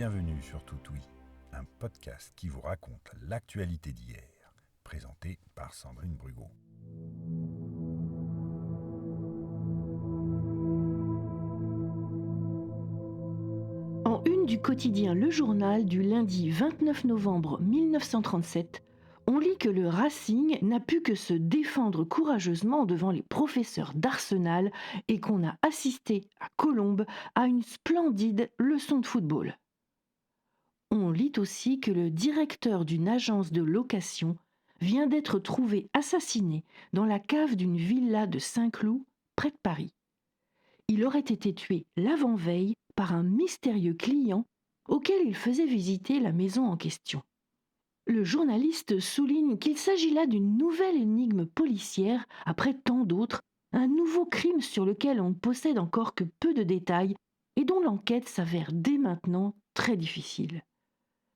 Bienvenue sur Toutoui, un podcast qui vous raconte l'actualité d'hier, présenté par Sandrine Brugot. En une du quotidien Le Journal du lundi 29 novembre 1937, on lit que le Racing n'a pu que se défendre courageusement devant les professeurs d'Arsenal et qu'on a assisté à Colombes à une splendide leçon de football. On lit aussi que le directeur d'une agence de location vient d'être trouvé assassiné dans la cave d'une villa de Saint-Cloud, près de Paris. Il aurait été tué l'avant-veille par un mystérieux client auquel il faisait visiter la maison en question. Le journaliste souligne qu'il s'agit là d'une nouvelle énigme policière après tant d'autres, un nouveau crime sur lequel on ne possède encore que peu de détails et dont l'enquête s'avère dès maintenant très difficile.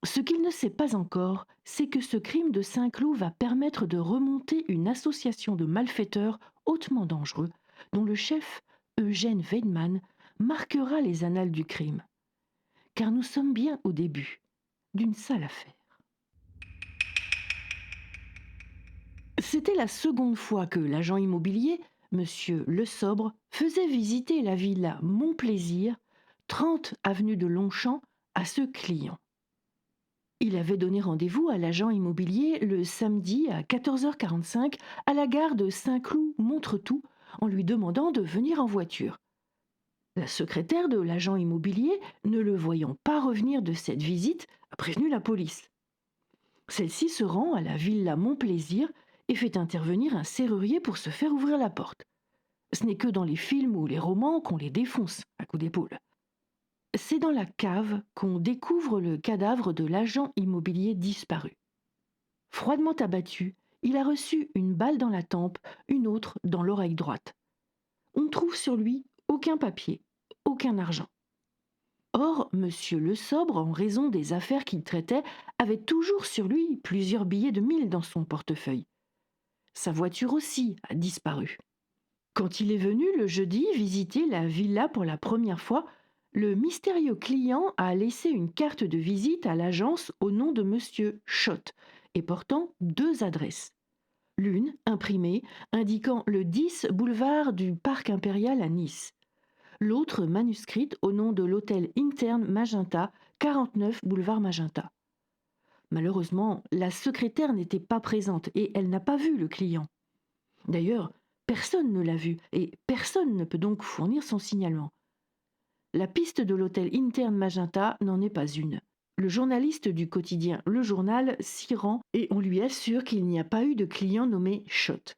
Ce qu'il ne sait pas encore, c'est que ce crime de Saint-Cloud va permettre de remonter une association de malfaiteurs hautement dangereux, dont le chef, Eugène Weidmann, marquera les annales du crime. Car nous sommes bien au début d'une sale affaire. C'était la seconde fois que l'agent immobilier, M. Le Sobre, faisait visiter la villa Montplaisir, 30 avenue de Longchamp, à ce client. Il avait donné rendez-vous à l'agent immobilier le samedi à 14h45 à la gare de Saint-Cloud-Montretout en lui demandant de venir en voiture. La secrétaire de l'agent immobilier, ne le voyant pas revenir de cette visite, a prévenu la police. Celle-ci se rend à la villa Montplaisir et fait intervenir un serrurier pour se faire ouvrir la porte. Ce n'est que dans les films ou les romans qu'on les défonce à coups d'épaule. C'est dans la cave qu'on découvre le cadavre de l'agent immobilier disparu. Froidement abattu, il a reçu une balle dans la tempe, une autre dans l'oreille droite. On ne trouve sur lui aucun papier, aucun argent. Or, M. Le Sobre, en raison des affaires qu'il traitait, avait toujours sur lui plusieurs billets de 1000 dans son portefeuille. Sa voiture aussi a disparu. Quand il est venu le jeudi visiter la villa pour la première fois, le mystérieux client a laissé une carte de visite à l'agence au nom de M. Schott et portant 2 adresses. L'une, imprimée, indiquant le 10 boulevard du Parc Impérial à Nice. L'autre manuscrite au nom de l'hôtel Interne Magenta, 49 boulevard Magenta. Malheureusement, la secrétaire n'était pas présente et elle n'a pas vu le client. D'ailleurs, personne ne l'a vu et personne ne peut donc fournir son signalement. La piste de l'hôtel Interne Magenta n'en est pas une. Le journaliste du quotidien Le Journal s'y rend et on lui assure qu'il n'y a pas eu de client nommé Schott.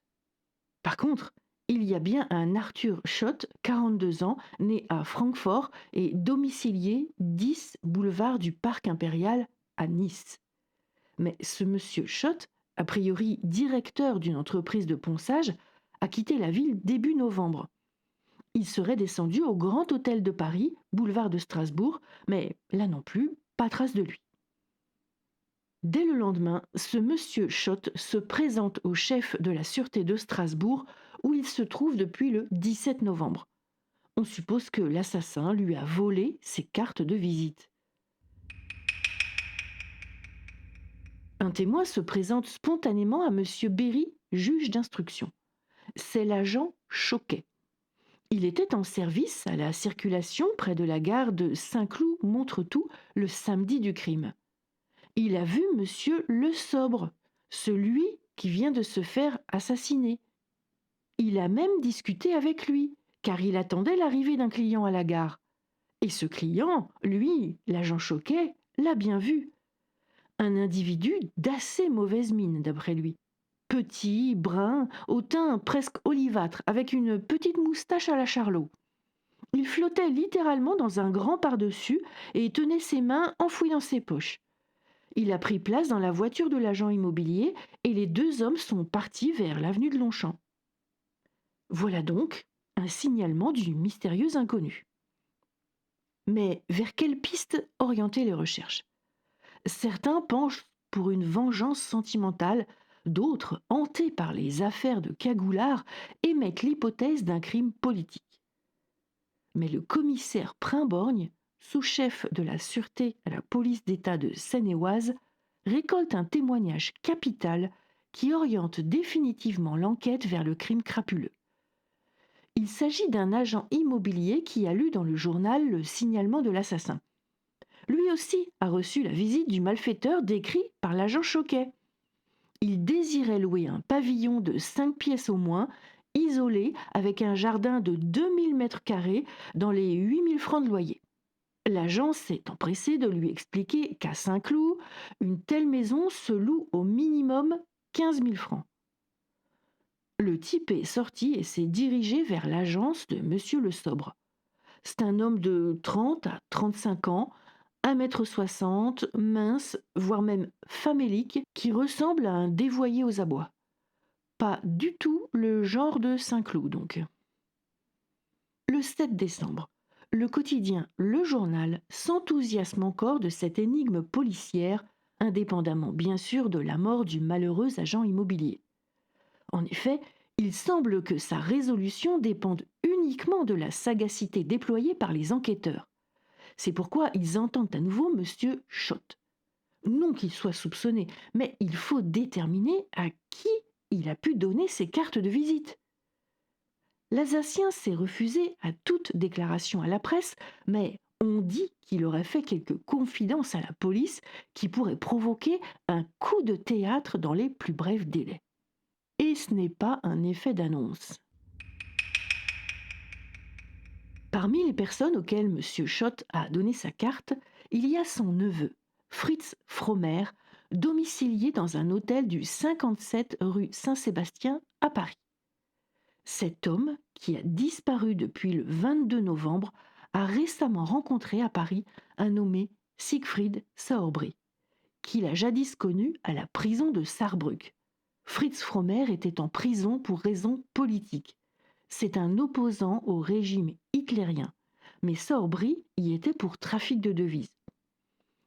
Par contre, il y a bien un Arthur Schott, 42 ans, né à Francfort et domicilié 10 boulevard du Parc Impérial à Nice. Mais ce monsieur Schott, a priori directeur d'une entreprise de ponçage, a quitté la ville début novembre. Il serait descendu au Grand Hôtel de Paris, boulevard de Strasbourg, mais là non plus, pas trace de lui. Dès le lendemain, ce monsieur Schott se présente au chef de la sûreté de Strasbourg, où il se trouve depuis le 17 novembre. On suppose que l'assassin lui a volé ses cartes de visite. Un témoin se présente spontanément à monsieur Berry, juge d'instruction. C'est l'agent Choquet. Il était en service à la circulation près de la gare de Saint-Cloud-Montretout le samedi du crime. Il a vu monsieur Le Sobre, celui qui vient de se faire assassiner. Il a même discuté avec lui, car il attendait l'arrivée d'un client à la gare. Et ce client, lui, l'agent Choquet, l'a bien vu. Un individu d'assez mauvaise mine, d'après lui. Petit, brun, au teint presque olivâtre, avec une petite moustache à la Charlot. Il flottait littéralement dans un grand par-dessus et tenait ses mains enfouies dans ses poches. Il a pris place dans la voiture de l'agent immobilier et les 2 hommes sont partis vers l'avenue de Longchamp. Voilà donc un signalement du mystérieux inconnu. Mais vers quelle piste orienter les recherches ? Certains penchent pour une vengeance sentimentale, d'autres, hantés par les affaires de cagoulards, émettent l'hypothèse d'un crime politique. Mais le commissaire Primborgne, sous-chef de la sûreté à la police d'État de Seine-et-Oise, récolte un témoignage capital qui oriente définitivement l'enquête vers le crime crapuleux. Il s'agit d'un agent immobilier qui a lu dans le journal le signalement de l'assassin. Lui aussi a reçu la visite du malfaiteur décrit par l'agent Choquet. Il désirait louer un pavillon de 5 pièces au moins, isolé, avec un jardin de 2000 mètres carrés dans les 8000 francs de loyer. L'agent s'est empressé de lui expliquer qu'à Saint-Cloud, une telle maison se loue au minimum 15 000 francs. Le type est sorti et s'est dirigé vers l'agence de Monsieur Le Sobre. C'est un homme de 30 à 35 ans, 1,60 m, mince, voire même famélique, qui ressemble à un dévoyé aux abois. Pas du tout le genre de Saint-Cloud, donc. Le 7 décembre, le quotidien Le Journal s'enthousiasme encore de cette énigme policière, indépendamment bien sûr de la mort du malheureux agent immobilier. En effet, il semble que sa résolution dépende uniquement de la sagacité déployée par les enquêteurs. C'est pourquoi ils entendent à nouveau M. Schott. Non qu'il soit soupçonné, mais il faut déterminer à qui il a pu donner ses cartes de visite. L'Alsacien s'est refusé à toute déclaration à la presse, mais on dit qu'il aurait fait quelques confidences à la police qui pourraient provoquer un coup de théâtre dans les plus brefs délais. Et ce n'est pas un effet d'annonce. Parmi les personnes auxquelles M. Schott a donné sa carte, il y a son neveu, Fritz Fromer, domicilié dans un hôtel du 57 rue Saint-Sébastien à Paris. Cet homme, qui a disparu depuis le 22 novembre, a récemment rencontré à Paris un nommé Siegfried Sauerbry, qu'il a jadis connu à la prison de Sarrebruck. Fritz Fromer était en prison pour raisons politiques. C'est un opposant au régime hitlérien, mais Sauerbry y était pour trafic de devises.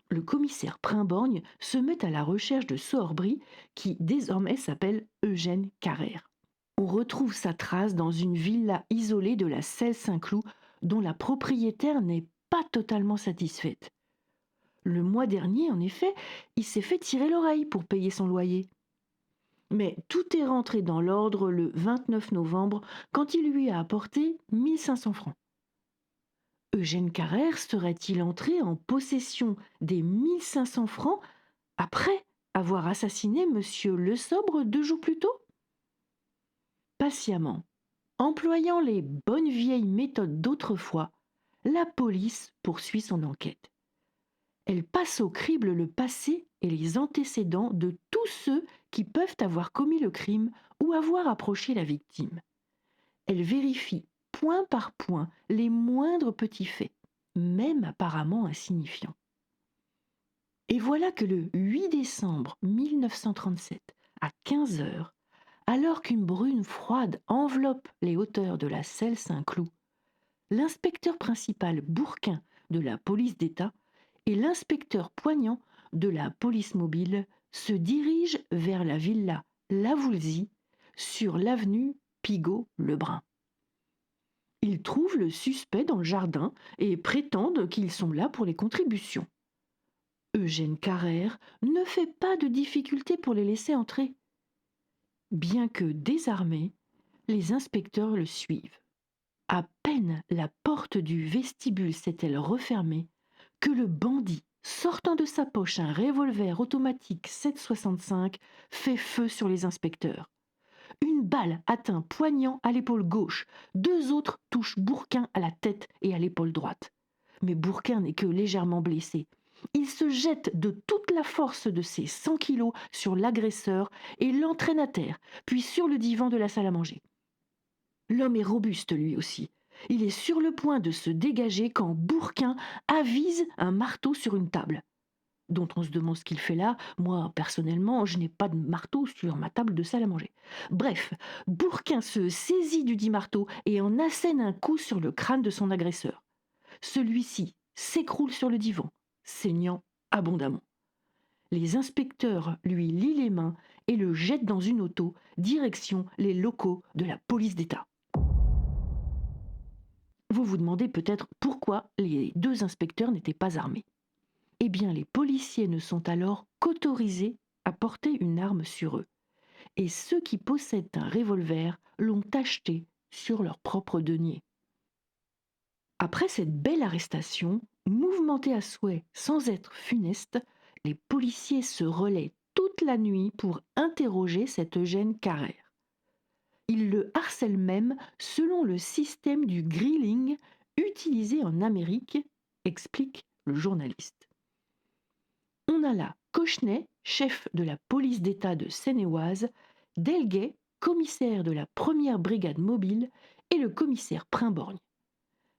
Le commissaire Primborgne se met à la recherche de Sauerbry, qui désormais s'appelle Eugène Carrère. On retrouve sa trace dans une villa isolée de la Selle-Saint-Cloud, dont la propriétaire n'est pas totalement satisfaite. Le mois dernier, en effet, il s'est fait tirer l'oreille pour payer son loyer. Mais tout est rentré dans l'ordre le 29 novembre, quand il lui a apporté 1500 francs. Eugène Carrère serait-il entré en possession des 1500 francs après avoir assassiné Monsieur Le Sobre 2 jours plus tôt ? Patiemment, employant les bonnes vieilles méthodes d'autrefois, la police poursuit son enquête. Elle passe au crible le passé et les antécédents de tous ceux qui peuvent avoir commis le crime ou avoir approché la victime. Elle vérifie point par point les moindres petits faits, même apparemment insignifiants. Et voilà que le 8 décembre 1937, à 15 heures, alors qu'une brume froide enveloppe les hauteurs de la Selle-Saint-Cloud, l'inspecteur principal Bourquin de la police d'État et l'inspecteur Poignant de la police mobile se dirigent vers la villa Lavoulzy sur l'avenue Pigault-Lebrun. Ils trouvent le suspect dans le jardin et prétendent qu'ils sont là pour les contributions. Eugène Carrère ne fait pas de difficulté pour les laisser entrer. Bien que désarmés, les inspecteurs le suivent. À peine la porte du vestibule s'est-elle refermée que le bandit, sortant de sa poche un revolver automatique 7,65, fait feu sur les inspecteurs. Une balle atteint Poignant à l'épaule gauche, 2 autres touchent Bourquin à la tête et à l'épaule droite. Mais Bourquin n'est que légèrement blessé. Il se jette de toute la force de ses 100 kilos sur l'agresseur et l'entraîne à terre, puis sur le divan de la salle à manger. L'homme est robuste lui aussi. Il est sur le point de se dégager quand Bourquin avise un marteau sur une table. Dont on se demande ce qu'il fait là. Moi, personnellement, je n'ai pas de marteau sur ma table de salle à manger. Bref, Bourquin se saisit du dit marteau et en assène un coup sur le crâne de son agresseur. Celui-ci s'écroule sur le divan, saignant abondamment. Les inspecteurs lui lient les mains et le jettent dans une auto, direction les locaux de la police d'État. Vous vous demandez peut-être pourquoi les deux inspecteurs n'étaient pas armés. Eh bien, les policiers ne sont alors qu'autorisés à porter une arme sur eux. Et ceux qui possèdent un revolver l'ont acheté sur leur propre denier. Après cette belle arrestation, mouvementée à souhait sans être funeste, les policiers se relaient toute la nuit pour interroger cet Eugène Carrère. Ils le harcèlent même selon le système du grilling utilisé en Amérique, explique le journaliste. On a là Cochenet, chef de la police d'État de Seine-et-Oise, Delguet, commissaire de la première brigade mobile, et le commissaire Primborgne.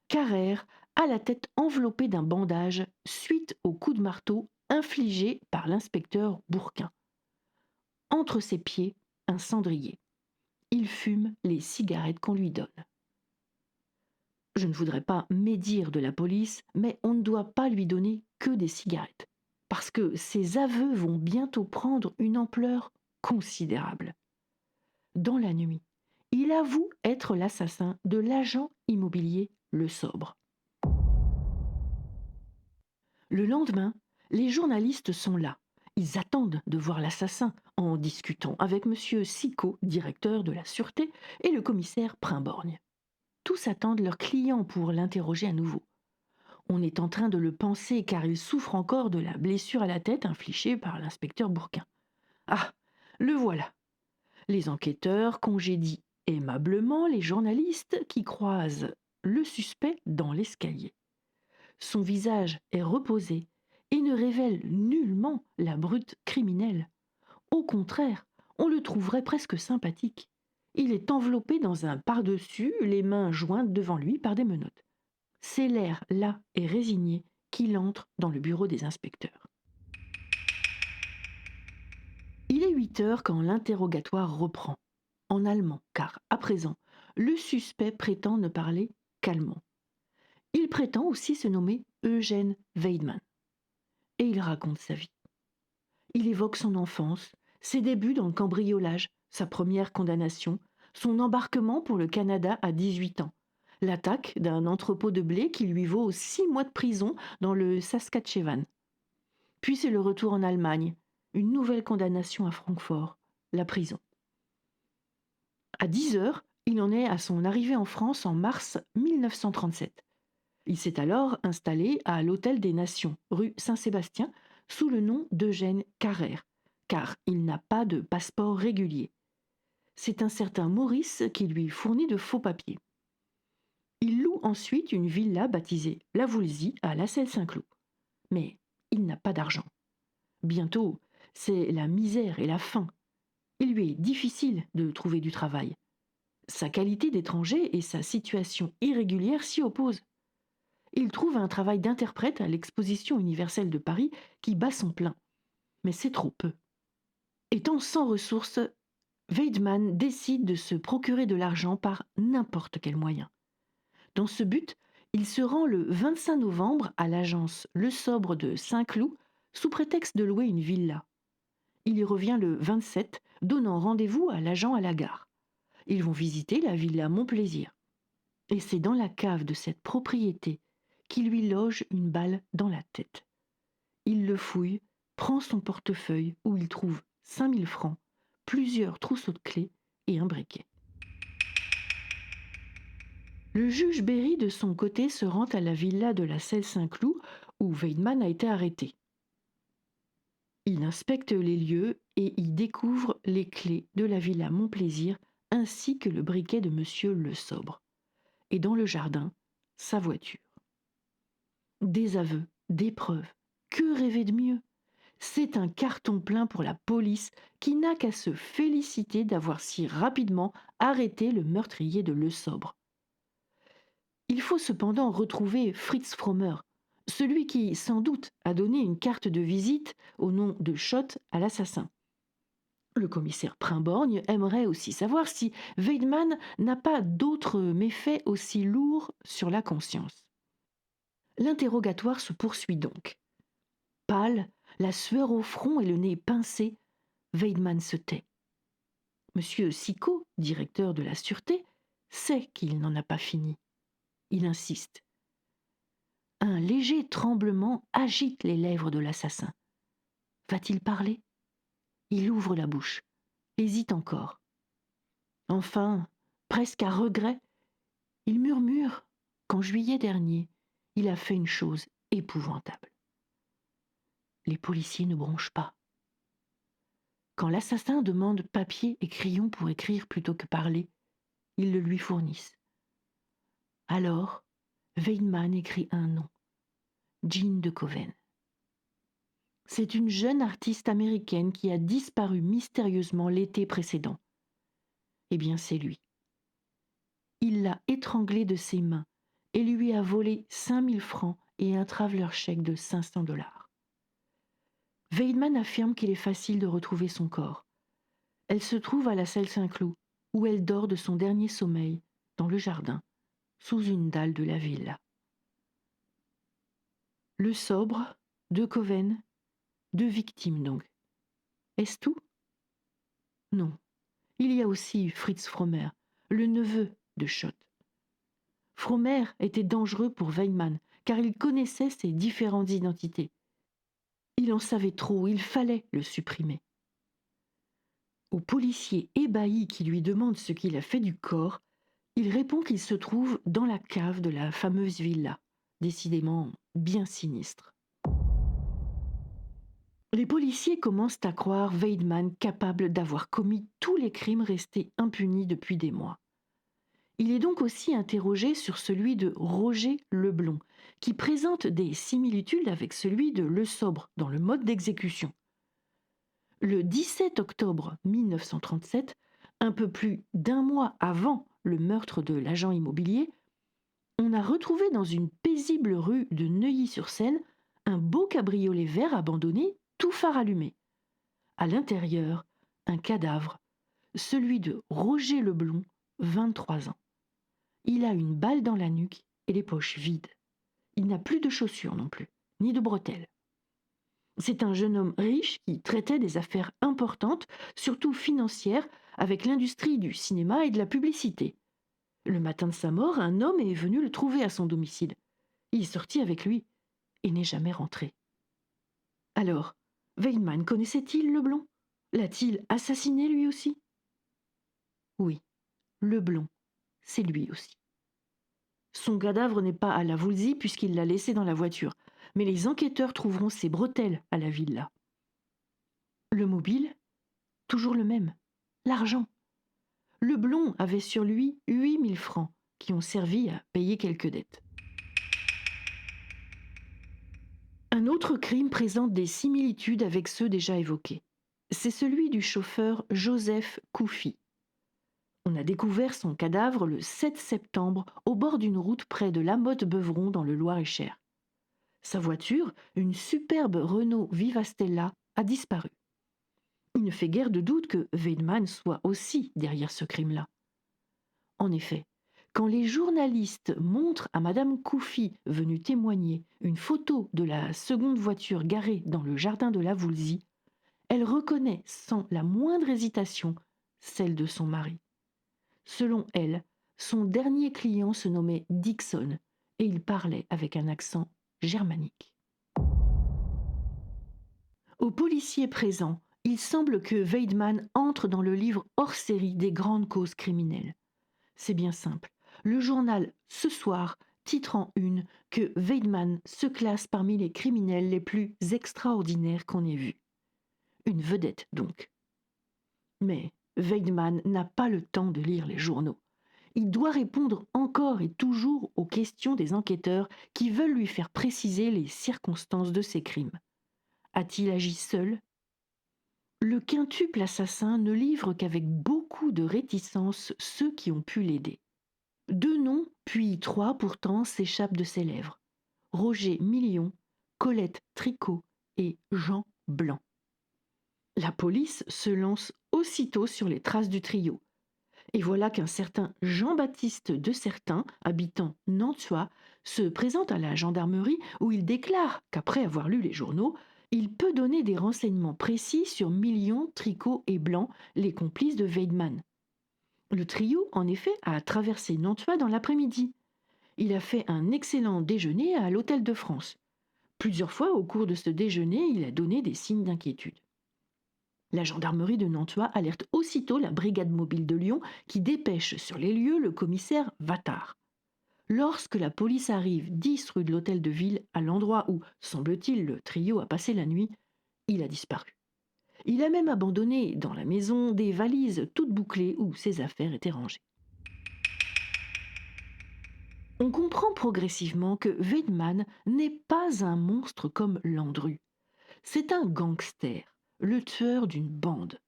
Carrère a la tête enveloppée d'un bandage suite au coup de marteau infligé par l'inspecteur Bourquin. Entre ses pieds, un cendrier. Il fume les cigarettes qu'on lui donne. Je ne voudrais pas médire de la police, mais on ne doit pas lui donner que des cigarettes, parce que ses aveux vont bientôt prendre une ampleur considérable. Dans la nuit, il avoue être l'assassin de l'agent immobilier Le Sobre. Le lendemain, les journalistes sont là. Ils attendent de voir l'assassin en discutant avec M. Sicot, directeur de la Sûreté, et le commissaire Primborgne. Tous attendent leur client pour l'interroger à nouveau. On est en train de le penser car il souffre encore de la blessure à la tête infligée par l'inspecteur Bourquin. Ah, le voilà. Les enquêteurs congédient aimablement les journalistes qui croisent le suspect dans l'escalier. Son visage est reposé et ne révèle nullement la brute criminelle. Au contraire, on le trouverait presque sympathique. Il est enveloppé dans un pardessus, les mains jointes devant lui par des menottes. C'est l'air las et résigné qu'il entre dans le bureau des inspecteurs. Il est 8 heures quand l'interrogatoire reprend, en allemand, car à présent, le suspect prétend ne parler qu'allemand. Il prétend aussi se nommer Eugène Weidmann. Et il raconte sa vie. Il évoque son enfance, ses débuts dans le cambriolage, sa première condamnation, son embarquement pour le Canada à 18 ans, l'attaque d'un entrepôt de blé qui lui vaut 6 mois de prison dans le Saskatchewan. Puis c'est le retour en Allemagne, une nouvelle condamnation à Francfort, la prison. À 10 heures, il en est à son arrivée en France en mars 1937. Il s'est alors installé à l'Hôtel des Nations, rue Saint-Sébastien, sous le nom d'Eugène Carrère, car il n'a pas de passeport régulier. C'est un certain Maurice qui lui fournit de faux papiers. Il loue ensuite une villa baptisée La Voulzie à La Celle-Saint-Cloud. Mais il n'a pas d'argent. Bientôt, c'est la misère et la faim. Il lui est difficile de trouver du travail. Sa qualité d'étranger et sa situation irrégulière s'y opposent. Il trouve un travail d'interprète à l'Exposition universelle de Paris qui bat son plein. Mais c'est trop peu. Étant sans ressources, Weidmann décide de se procurer de l'argent par n'importe quel moyen. Dans ce but, il se rend le 25 novembre à l'agence Le Sobre de Saint-Cloud sous prétexte de louer une villa. Il y revient le 27, donnant rendez-vous à l'agent à la gare. Ils vont visiter la villa Montplaisir. Et c'est dans la cave de cette propriété qu'il lui loge une balle dans la tête. Il le fouille, prend son portefeuille où il trouve 5000 francs, plusieurs trousseaux de clés et un briquet. Le juge Berry, de son côté, se rend à la villa de la Celle-Saint-Cloud où Weidmann a été arrêté. Il inspecte les lieux et y découvre les clés de la villa Montplaisir ainsi que le briquet de Monsieur Le Sobre. Et dans le jardin, sa voiture. Des aveux, des preuves. Que rêver de mieux? C'est un carton plein pour la police qui n'a qu'à se féliciter d'avoir si rapidement arrêté le meurtrier de Le Sobre. Il faut cependant retrouver Fritz Frommer, celui qui, sans doute, a donné une carte de visite au nom de Schott à l'assassin. Le commissaire Primborgne aimerait aussi savoir si Weidmann n'a pas d'autres méfaits aussi lourds sur la conscience. L'interrogatoire se poursuit donc. Pâle, la sueur au front et le nez pincé, Weidmann se tait. Monsieur Sicot, directeur de la Sûreté, sait qu'il n'en a pas fini. il insiste. Un léger tremblement agite les lèvres de l'assassin. Va-t-il parler ? Il ouvre la bouche, hésite encore. Enfin, presque à regret, il murmure qu'en juillet dernier, il a fait une chose épouvantable. Les policiers ne bronchent pas. Quand l'assassin demande papier et crayon pour écrire plutôt que parler, ils le lui fournissent. Alors, Weidman écrit un nom, Jean de Koven. C'est une jeune artiste américaine qui a disparu mystérieusement l'été précédent. Eh bien, c'est lui. Il l'a étranglée de ses mains et lui a volé 5000 francs et un traveler chèque de $500. Weidman affirme qu'il est facile de retrouver son corps. Elle se trouve à la Salle Saint-Cloud, où elle dort de son dernier sommeil, dans le jardin, sous une dalle de la villa. Le sobre, de Koven, 2 victimes donc. Est-ce tout ? Non. Il y a aussi Fritz Fromer, le neveu de Schott. Fromer était dangereux pour Weidman, car il connaissait ses différentes identités. Il en savait trop, il fallait le supprimer. Au policier ébahi qui lui demande ce qu'il a fait du corps, il répond qu'il se trouve dans la cave de la fameuse villa, décidément bien sinistre. Les policiers commencent à croire Weidman capable d'avoir commis tous les crimes restés impunis depuis des mois. Il est donc aussi interrogé sur celui de Roger Leblond, qui présente des similitudes avec celui de Le Sobre dans le mode d'exécution. Le 17 octobre 1937, un peu plus d'1 mois avant le meurtre de l'agent immobilier, on a retrouvé dans une paisible rue de Neuilly-sur-Seine un beau cabriolet vert abandonné, tout phare allumé. À l'intérieur, un cadavre, celui de Roger Leblond, 23 ans. Il a une balle dans la nuque et les poches vides. Il n'a plus de chaussures non plus, ni de bretelles. C'est un jeune homme riche qui traitait des affaires importantes, surtout financières, avec l'industrie du cinéma et de la publicité. Le matin de sa mort, un homme est venu le trouver à son domicile. Il est sorti avec lui et n'est jamais rentré. Alors, Weidman connaissait-il Leblond ? L'a-t-il assassiné lui aussi ? Oui, Leblond, c'est lui aussi. Son cadavre n'est pas à la Woolsey puisqu'il l'a laissé dans la voiture, mais les enquêteurs trouveront ses bretelles à la villa. Le mobile ? Toujours le même, l'argent. Leblond avait sur lui 8000 francs qui ont servi à payer quelques dettes. Un autre crime présente des similitudes avec ceux déjà évoqués. C'est celui du chauffeur Joseph Koufi. On a découvert son cadavre le 7 septembre au bord d'une route près de Lamotte-Beuvron dans le Loir-et-Cher. Sa voiture, une superbe Renault Vivastella, a disparu. Il ne fait guère de doute que Weidman soit aussi derrière ce crime-là. En effet, quand les journalistes montrent à Madame Koufi, venue témoigner, une photo de la seconde voiture garée dans le jardin de la Woolsey, elle reconnaît sans la moindre hésitation celle de son mari. Selon elle, son dernier client se nommait Dixon et il parlait avec un accent germanique. Aux policiers présents, il semble que Weidman entre dans le livre hors série des grandes causes criminelles. C'est bien simple. Le journal Ce Soir titre en une que Weidman se classe parmi les criminels les plus extraordinaires qu'on ait vus. Une vedette donc. Mais Weidman n'a pas le temps de lire les journaux. Il doit répondre encore et toujours aux questions des enquêteurs qui veulent lui faire préciser les circonstances de ses crimes. A-t-il agi seul ? Le quintuple assassin ne livre qu'avec beaucoup de réticence ceux qui ont pu l'aider. 2 noms, puis 3 pourtant, s'échappent de ses lèvres. Roger Million, Colette Tricot et Jean Blanc. La police se lance aussitôt sur les traces du trio. Et voilà qu'un certain Jean-Baptiste de Certain, habitant Nantua, se présente à la gendarmerie où il déclare qu'après avoir lu les journaux, il peut donner des renseignements précis sur Million, Tricot et Blanc, les complices de Weidman. Le trio, en effet, a traversé Nantua dans l'après-midi. Il a fait un excellent déjeuner à l'Hôtel de France. Plusieurs fois au cours de ce déjeuner, il a donné des signes d'inquiétude. La gendarmerie de Nantua alerte aussitôt la brigade mobile de Lyon qui dépêche sur les lieux le commissaire Vattard. Lorsque la police arrive 10 rue de l'Hôtel de Ville, à l'endroit où, semble-t-il, le trio a passé la nuit, il a disparu. Il a même abandonné dans la maison des valises toutes bouclées où ses affaires étaient rangées. On comprend progressivement que Weidmann n'est pas un monstre comme Landru. C'est un gangster, le tueur d'une bande.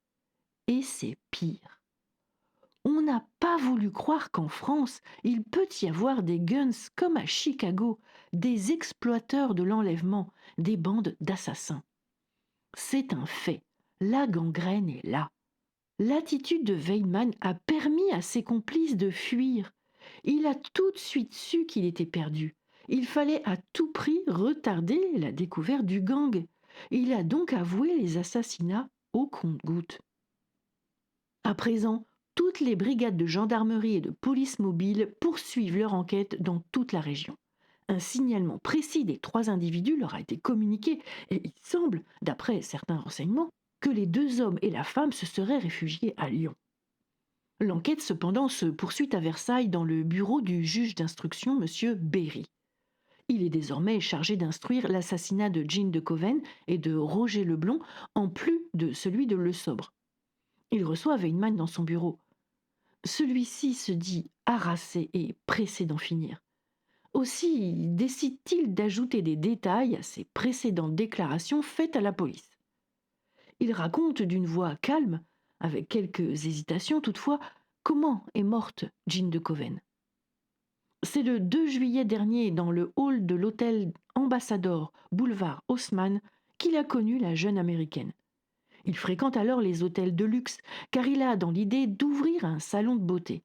Et c'est pire. On n'a pas voulu croire qu'en France, il peut y avoir des guns comme à Chicago, des exploiteurs de l'enlèvement, des bandes d'assassins. C'est un fait. La gangrène est là. L'attitude de Weidmann a permis à ses complices de fuir. Il a tout de suite su qu'il était perdu. Il fallait à tout prix retarder la découverte du gang. Il a donc avoué les assassinats au compte-gouttes. À présent, toutes les brigades de gendarmerie et de police mobile poursuivent leur enquête dans toute la région. Un signalement précis des 3 individus leur a été communiqué et il semble, d'après certains renseignements, que les 2 hommes et la femme se seraient réfugiés à Lyon. L'enquête cependant se poursuit à Versailles dans le bureau du juge d'instruction M. Berry. Il est désormais chargé d'instruire l'assassinat de Jean de Coven et de Roger Leblond en plus de celui de Le Sobre. Il reçoit Weidmann dans son bureau. Celui-ci se dit harassé et pressé d'en finir. Aussi décide-t-il d'ajouter des détails à ses précédentes déclarations faites à la police. Il raconte d'une voix calme, avec quelques hésitations toutefois, comment est morte Jean de Coven. C'est le 2 juillet dernier, dans le hall de l'hôtel Ambassador, boulevard Haussmann, qu'il a connu la jeune Américaine. Il fréquente alors les hôtels de luxe, car il a dans l'idée d'ouvrir un salon de beauté.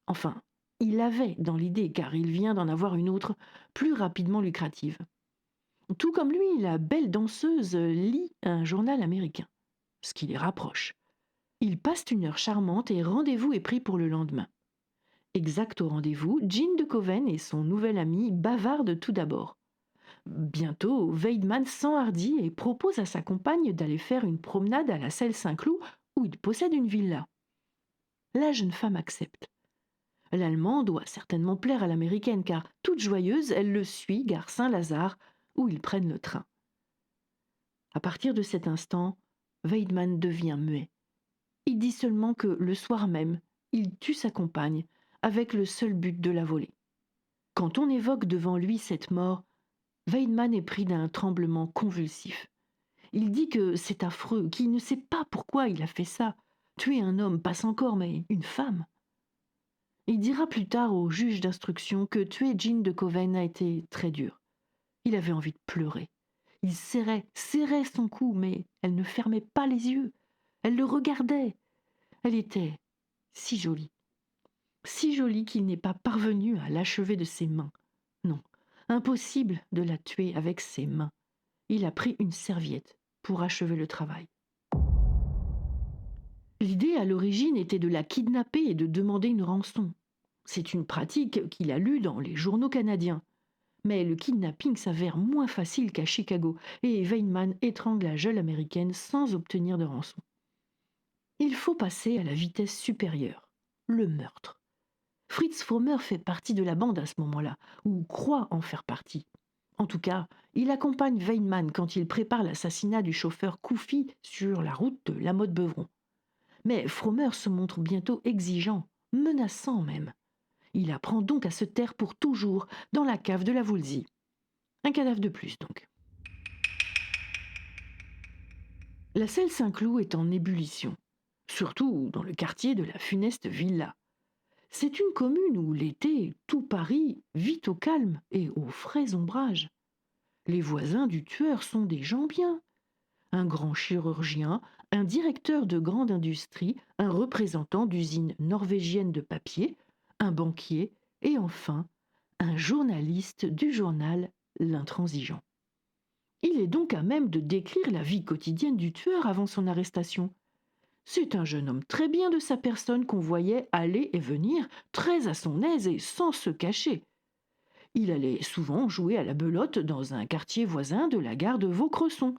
Enfin, il avait dans l'idée, car il vient d'en avoir une autre, plus rapidement lucrative. Tout comme lui, la belle danseuse lit un journal américain, ce qui les rapproche. Ils passent une heure charmante et rendez-vous est pris pour le lendemain. Exact au rendez-vous, Jean de Coven et son nouvel ami bavardent tout d'abord. Bientôt, Weidmann s'enhardit et propose à sa compagne d'aller faire une promenade à la Selle Saint-Cloud où il possède une villa. La jeune femme accepte. L'Allemand doit certainement plaire à l'Américaine car, toute joyeuse, elle le suit gare Saint-Lazare où ils prennent le train. À partir de cet instant, Weidmann devient muet. Il dit seulement que le soir même, il tue sa compagne avec le seul but de la voler. Quand on évoque devant lui cette mort, Weidmann est pris d'un tremblement convulsif. Il dit que c'est affreux, qu'il ne sait pas pourquoi il a fait ça. Tuer un homme passe encore, mais une femme. Il dira plus tard au juge d'instruction que tuer Jean de Coven a été très dur. Il avait envie de pleurer. Il serrait son cou, mais elle ne fermait pas les yeux. Elle le regardait. Elle était si jolie. Si jolie qu'il n'est pas parvenu à l'achever de ses mains. Non, impossible de la tuer avec ses mains. Il a pris une serviette pour achever le travail. L'idée à l'origine était de la kidnapper et de demander une rançon. C'est une pratique qu'il a lue dans les journaux canadiens. Mais le kidnapping s'avère moins facile qu'à Chicago et Weidmann étrangle la jeune américaine sans obtenir de rançon. Il faut passer à la vitesse supérieure, le meurtre. Fritz Frommer fait partie de la bande à ce moment-là, ou croit en faire partie. En tout cas, il accompagne Weidmann quand il prépare l'assassinat du chauffeur Koufi sur la route de Lamotte-Beuvron. Mais Frommer se montre bientôt exigeant, menaçant même. Il apprend donc à se taire pour toujours dans la cave de la Voulzie. Un cadavre de plus donc. La Selle Saint-Cloud est en ébullition, surtout dans le quartier de la funeste villa. C'est une commune où l'été, tout Paris vit au calme et au frais ombrage. Les voisins du tueur sont des gens bien. Un grand chirurgien, un directeur de grande industrie, un représentant d'usine norvégienne de papier, un banquier et enfin un journaliste du journal L'Intransigeant. Il est donc à même de décrire la vie quotidienne du tueur avant son arrestation. C'est un jeune homme très bien de sa personne qu'on voyait aller et venir, très à son aise et sans se cacher. Il allait souvent jouer à la belote dans un quartier voisin de la gare de Vaucresson.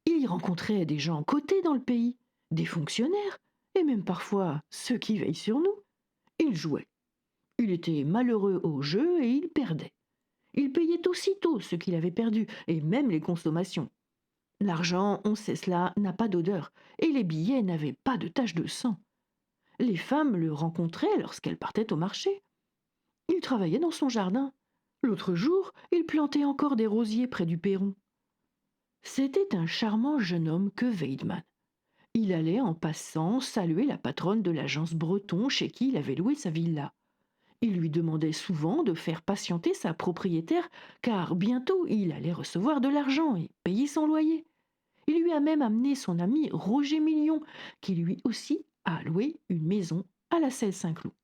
Il y rencontrait des gens cotés dans le pays, des fonctionnaires, et même parfois ceux qui veillent sur nous. Il jouait. Il était malheureux au jeu et il perdait. Il payait aussitôt ce qu'il avait perdu, et même les consommations. L'argent, on sait cela, n'a pas d'odeur, et les billets n'avaient pas de tache de sang. Les femmes le rencontraient lorsqu'elles partaient au marché. Il travaillait dans son jardin. L'autre jour, il plantait encore des rosiers près du perron. C'était un charmant jeune homme que Weidmann. Il allait en passant saluer la patronne de l'agence Breton chez qui il avait loué sa villa. Il lui demandait souvent de faire patienter sa propriétaire car bientôt il allait recevoir de l'argent et payer son loyer. Il lui a même amené son ami Roger Million qui lui aussi a loué une maison à la Selle-Saint-Cloud.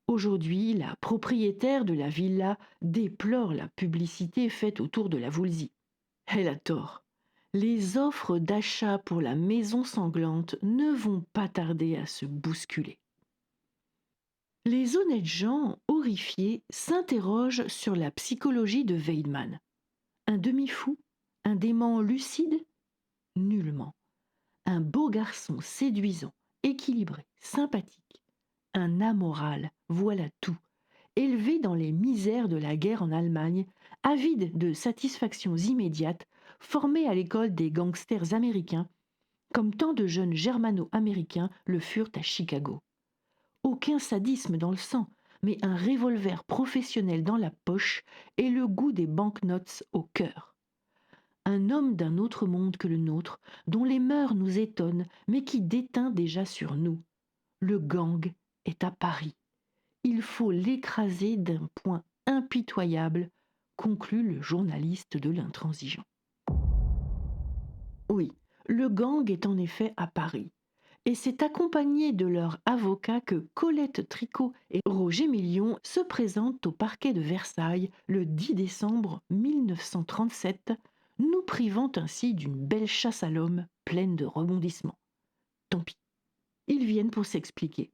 Aujourd'hui, la propriétaire de la villa déplore la publicité faite autour de la Voulzie. Elle a tort. Les offres d'achat pour la maison sanglante ne vont pas tarder à se bousculer. Les honnêtes gens, horrifiés, s'interrogent sur la psychologie de Weidmann. Un demi-fou? Un dément lucide? Nullement. Un beau garçon séduisant, équilibré, sympathique. Un amoral, voilà tout. Élevé dans les misères de la guerre en Allemagne, avide de satisfactions immédiates, formé à l'école des gangsters américains, comme tant de jeunes germano-américains le furent à Chicago. Aucun sadisme dans le sang, mais un revolver professionnel dans la poche et le goût des banknotes au cœur. Un homme d'un autre monde que le nôtre, dont les mœurs nous étonnent, mais qui déteint déjà sur nous. Le gang est à Paris. Il faut l'écraser d'un point impitoyable, conclut le journaliste de l'Intransigeant. Oui, le gang est en effet à Paris. Et c'est accompagné de leur avocat que Colette Tricot et Roger Million se présentent au parquet de Versailles le 10 décembre 1937, nous privant ainsi d'une belle chasse à l'homme pleine de rebondissements. Tant pis, ils viennent pour s'expliquer.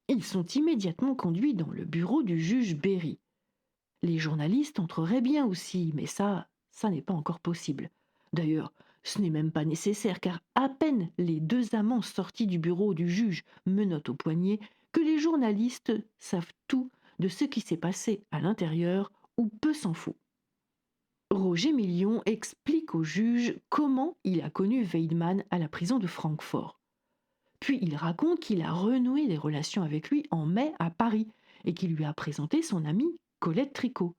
Ils sont immédiatement conduits dans le bureau du juge Berry. Les journalistes entreraient bien aussi, mais ça n'est pas encore possible. D'ailleurs, ce n'est même pas nécessaire, car à peine les deux amants sortis du bureau du juge, menottes au poignet, que les journalistes savent tout de ce qui s'est passé à l'intérieur, ou peu s'en faut. Roger Million explique au juge comment il a connu Weidmann à la prison de Francfort. Puis il raconte qu'il a renoué des relations avec lui en mai à Paris et qu'il lui a présenté son amie Colette Tricot.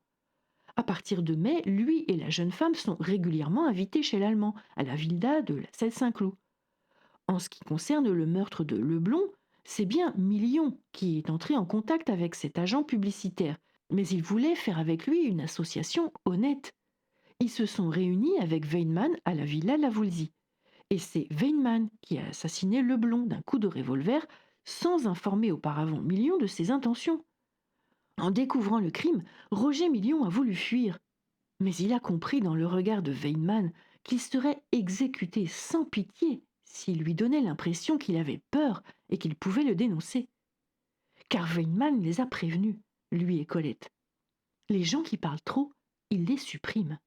À partir de mai, lui et la jeune femme sont régulièrement invités chez l'Allemand, à la villa de la Selle-Saint-Cloud. En ce qui concerne le meurtre de Leblond, c'est bien Million qui est entré en contact avec cet agent publicitaire, mais il voulait faire avec lui une association honnête. Ils se sont réunis avec Weidmann à la villa La Voulzie. Et c'est Weidmann qui a assassiné Leblond d'un coup de revolver sans informer auparavant Million de ses intentions. En découvrant le crime, Roger Million a voulu fuir. Mais il a compris dans le regard de Weidmann qu'il serait exécuté sans pitié s'il lui donnait l'impression qu'il avait peur et qu'il pouvait le dénoncer. Car Weidmann les a prévenus, lui et Colette. Les gens qui parlent trop, il les supprime.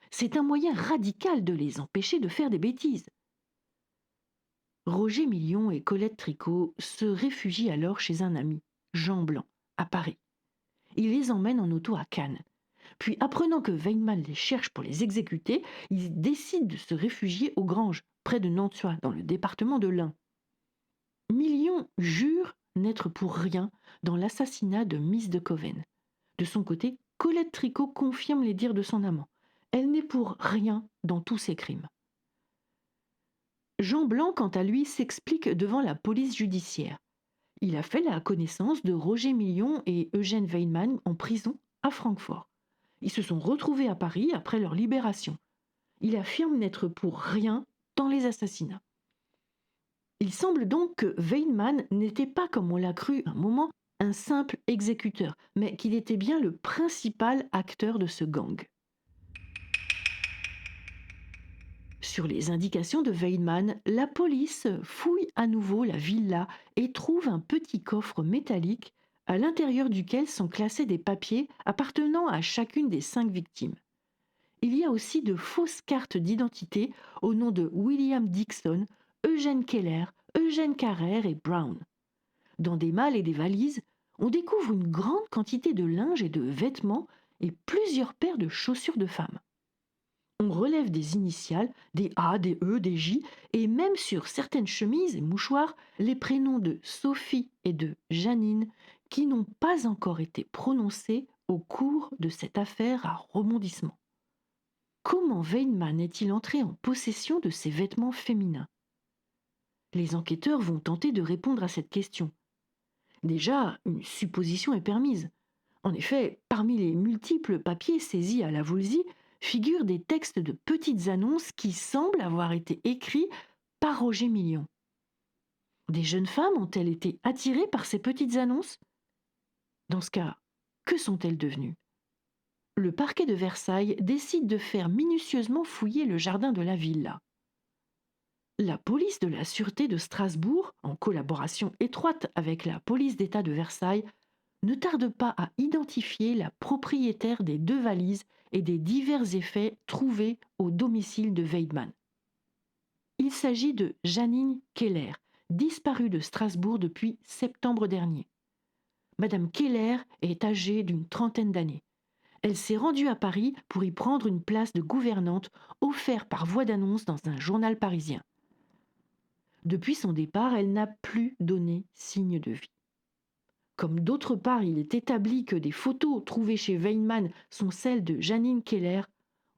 C'est un moyen radical de les empêcher de faire des bêtises. Roger Million et Colette Tricot se réfugient alors chez un ami, Jean Blanc, à Paris. Il les emmène en auto à Cannes. Puis, apprenant que Weidmann les cherche pour les exécuter, ils décident de se réfugier aux Granges, près de Nantua, dans le département de l'Ain. Million jure n'être pour rien dans l'assassinat de Miss de Coven. De son côté, Colette Tricot confirme les dires de son amant. Elle n'est pour rien dans tous ces crimes. Jean Blanc, quant à lui, s'explique devant la police judiciaire. Il a fait la connaissance de Roger Million et Eugène Weidmann en prison à Francfort. Ils se sont retrouvés à Paris après leur libération. Il affirme n'être pour rien dans les assassinats. Il semble donc que Weidmann n'était pas, comme on l'a cru un moment, un simple exécuteur, mais qu'il était bien le principal acteur de ce gang. Sur les indications de Weidmann, la police fouille à nouveau la villa et trouve un petit coffre métallique à l'intérieur duquel sont classés des papiers appartenant à chacune des 5 victimes. Il y a aussi de fausses cartes d'identité au nom de William Dixon, Eugène Keller, Eugène Carrère et Brown. Dans des malles et des valises, on découvre une grande quantité de linge et de vêtements et plusieurs paires de chaussures de femmes. On relève des initiales, des A, des E, des J, et même sur certaines chemises et mouchoirs, les prénoms de Sophie et de Janine, qui n'ont pas encore été prononcés au cours de cette affaire à rebondissement. Comment Weinman est-il entré en possession de ces vêtements féminins? Les enquêteurs vont tenter de répondre à cette question. Déjà, une supposition est permise. En effet, parmi les multiples papiers saisis à la Woolsey figurent des textes de petites annonces qui semblent avoir été écrits par Roger Million. Des jeunes femmes ont-elles été attirées par ces petites annonces? Dans ce cas, que sont-elles devenues? Le parquet de Versailles décide de faire minutieusement fouiller le jardin de la villa. La police de la Sûreté de Strasbourg, en collaboration étroite avec la police d'État de Versailles, ne tarde pas à identifier la propriétaire des 2 valises et des divers effets trouvés au domicile de Weinman. Il s'agit de Janine Keller, disparue de Strasbourg depuis septembre dernier. Madame Keller est âgée d'une trentaine d'années. Elle s'est rendue à Paris pour y prendre une place de gouvernante offerte par voie d'annonce dans un journal parisien. Depuis son départ, elle n'a plus donné signe de vie. Comme d'autre part il est établi que des photos trouvées chez Weinman sont celles de Janine Keller,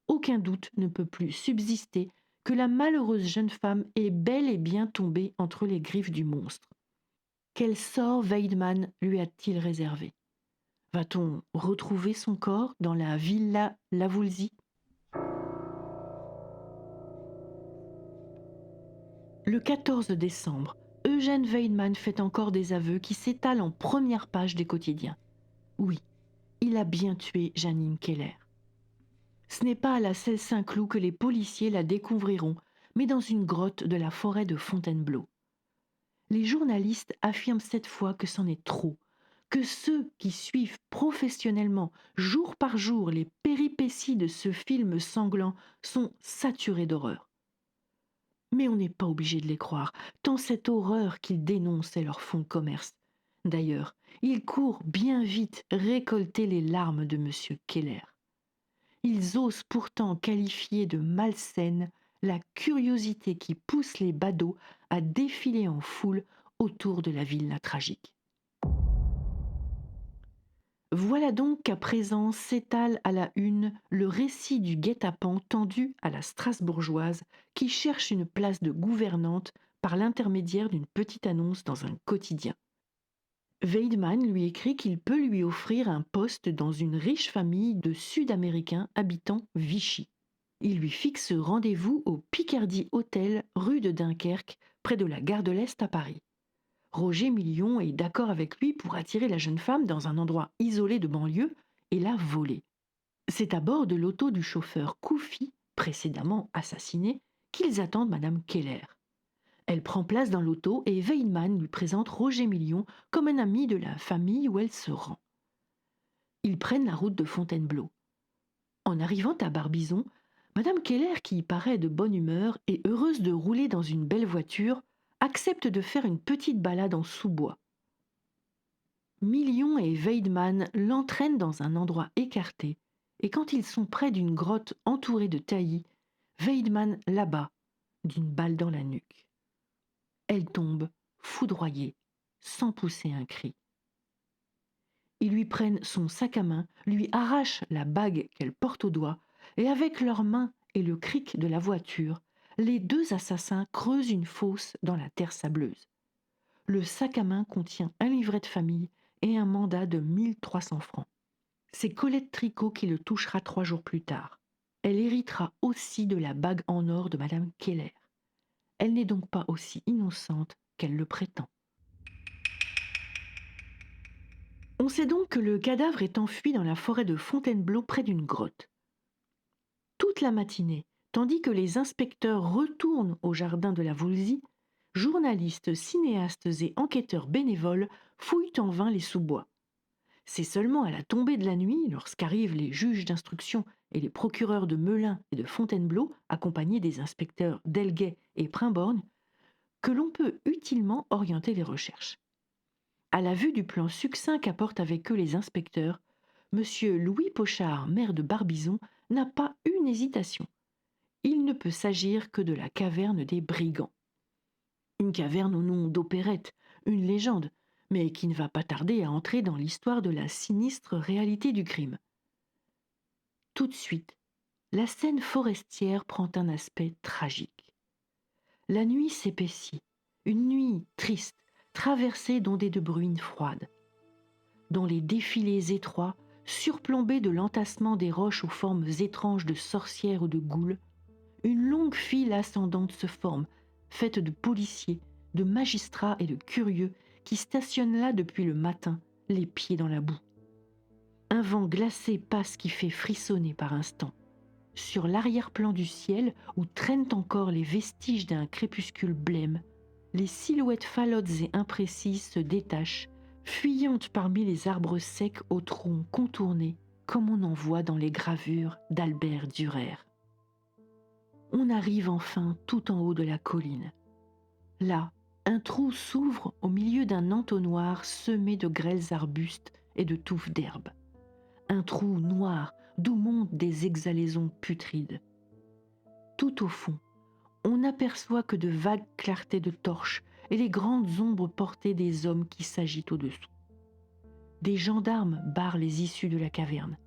aucun doute ne peut plus subsister que la malheureuse jeune femme est bel et bien tombée entre les griffes du monstre. Quel sort Weinman lui a-t-il réservé? Va-t-on retrouver son corps dans la villa La Woolsey? Le 14 décembre, Eugène Weinman fait encore des aveux qui s'étalent en première page des quotidiens. Oui, il a bien tué Janine Keller. Ce n'est pas à la Selle Saint-Cloud que les policiers la découvriront, mais dans une grotte de la forêt de Fontainebleau. Les journalistes affirment cette fois que c'en est trop, que ceux qui suivent professionnellement, jour par jour, les péripéties de ce film sanglant sont saturés d'horreur. Mais on n'est pas obligé de les croire, tant cette horreur qu'ils dénoncent est leur fonds de commerce. D'ailleurs, ils courent bien vite récolter les larmes de M. Keller. Ils osent pourtant qualifier de malsaine la curiosité qui pousse les badauds à défiler en foule autour de la villa tragique. Voilà donc qu'à présent s'étale à la une le récit du guet-apens tendu à la Strasbourgeoise qui cherche une place de gouvernante par l'intermédiaire d'une petite annonce dans un quotidien. Weinman lui écrit qu'il peut lui offrir un poste dans une riche famille de Sud-Américains habitant Vichy. Il lui fixe rendez-vous au Picardie Hotel, rue de Dunkerque, près de la gare de l'Est à Paris. Roger Million est d'accord avec lui pour attirer la jeune femme dans un endroit isolé de banlieue et la voler. C'est à bord de l'auto du chauffeur Koufi, précédemment assassiné, qu'ils attendent Madame Keller. Elle prend place dans l'auto et Weinman lui présente Roger Million comme un ami de la famille où elle se rend. Ils prennent la route de Fontainebleau. En arrivant à Barbizon, Madame Keller, qui paraît de bonne humeur et heureuse de rouler dans une belle voiture, accepte de faire une petite balade en sous-bois. Million et Weinman l'entraînent dans un endroit écarté, et quand ils sont près d'une grotte entourée de taillis, Weinman l'abat d'une balle dans la nuque. Elle tombe, foudroyée, sans pousser un cri. Ils lui prennent son sac à main, lui arrachent la bague qu'elle porte au doigt, et avec leurs mains et le cric de la voiture, les 2 assassins creusent une fosse dans la terre sableuse. Le sac à main contient un livret de famille et un mandat de 1300 francs. C'est Colette Tricot qui le touchera 3 jours plus tard. Elle héritera aussi de la bague en or de Madame Keller. Elle n'est donc pas aussi innocente qu'elle le prétend. On sait donc que le cadavre est enfui dans la forêt de Fontainebleau près d'une grotte. Toute la matinée, tandis que les inspecteurs retournent au jardin de la Woolsey, journalistes, cinéastes et enquêteurs bénévoles fouillent en vain les sous-bois. C'est seulement à la tombée de la nuit, lorsqu'arrivent les juges d'instruction et les procureurs de Melun et de Fontainebleau, accompagnés des inspecteurs Delguet et Primborgne, que l'on peut utilement orienter les recherches. À la vue du plan succinct qu'apportent avec eux les inspecteurs, M. Louis Pochard, maire de Barbizon, n'a pas une hésitation. Il ne peut s'agir que de la caverne des brigands. Une caverne au nom d'opérette, une légende, mais qui ne va pas tarder à entrer dans l'histoire de la sinistre réalité du crime. Tout de suite, la scène forestière prend un aspect tragique. La nuit s'épaissit, une nuit triste, traversée d'ondées de bruine froide. Dans les défilés étroits, surplombés de l'entassement des roches aux formes étranges de sorcières ou de goules, une longue file ascendante se forme, faite de policiers, de magistrats et de curieux qui stationnent là depuis le matin, les pieds dans la boue. Un vent glacé passe qui fait frissonner par instants. Sur l'arrière-plan du ciel, où traînent encore les vestiges d'un crépuscule blême, les silhouettes falotes et imprécises se détachent, fuyantes parmi les arbres secs au tronc contourné, comme on en voit dans les gravures d'Albert Dürer. On arrive enfin tout en haut de la colline. Là, un trou s'ouvre au milieu d'un entonnoir semé de grêles arbustes et de touffes d'herbe. Un trou noir d'où montent des exhalaisons putrides. Tout au fond, on n'aperçoit que de vagues clartés de torches et les grandes ombres portées des hommes qui s'agitent au-dessous. Des gendarmes barrent les issues de la caverne,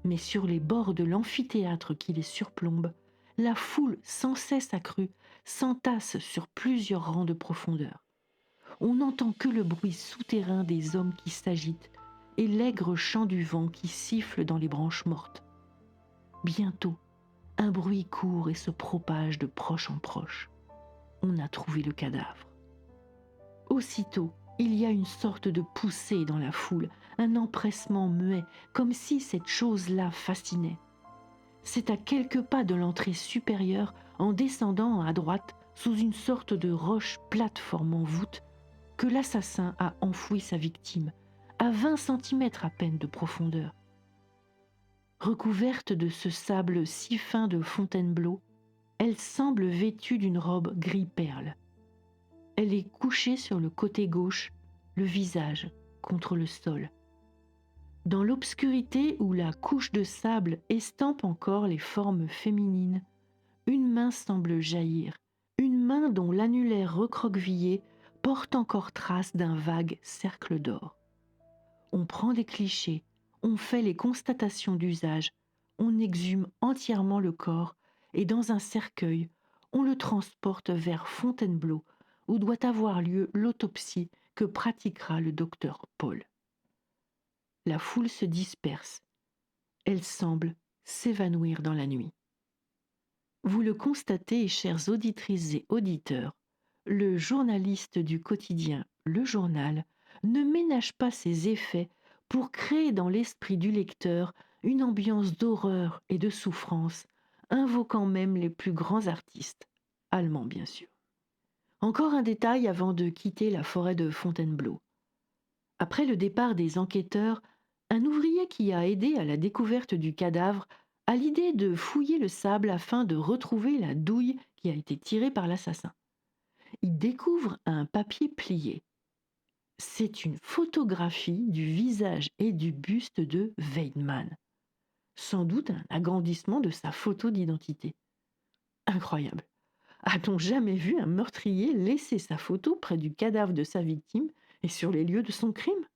mais sur les bords de l'amphithéâtre qui les surplombe, la foule sans cesse accrue s'entasse sur plusieurs rangs de profondeur. On n'entend que le bruit souterrain des hommes qui s'agitent et l'aigre chant du vent qui siffle dans les branches mortes. Bientôt, un bruit court et se propage de proche en proche. On a trouvé le cadavre. Aussitôt, il y a une sorte de poussée dans la foule, un empressement muet, comme si cette chose-là fascinait. C'est à quelques pas de l'entrée supérieure, en descendant à droite, sous une sorte de roche plateforme en voûte, que l'assassin a enfoui sa victime, à 20 centimètres à peine de profondeur. Recouverte de ce sable si fin de Fontainebleau, elle semble vêtue d'une robe gris-perle. Elle est couchée sur le côté gauche, le visage contre le sol. Dans l'obscurité où la couche de sable estampe encore les formes féminines, une main semble jaillir, une main dont l'annulaire recroquevillé porte encore trace d'un vague cercle d'or. On prend des clichés, on fait les constatations d'usage, on exhume entièrement le corps et dans un cercueil, on le transporte vers Fontainebleau où doit avoir lieu l'autopsie que pratiquera le docteur Paul. La foule se disperse. Elle semble s'évanouir dans la nuit. Vous le constatez, chères auditrices et auditeurs, le journaliste du quotidien Le Journal ne ménage pas ses effets pour créer dans l'esprit du lecteur une ambiance d'horreur et de souffrance, invoquant même les plus grands artistes, allemands bien sûr. Encore un détail avant de quitter la forêt de Fontainebleau. Après le départ des enquêteurs, un ouvrier qui a aidé à la découverte du cadavre a l'idée de fouiller le sable afin de retrouver la douille qui a été tirée par l'assassin. Il découvre un papier plié. C'est une photographie du visage et du buste de Weidmann. Sans doute un agrandissement de sa photo d'identité. Incroyable. A-t-on jamais vu un meurtrier laisser sa photo près du cadavre de sa victime et sur les lieux de son crime ?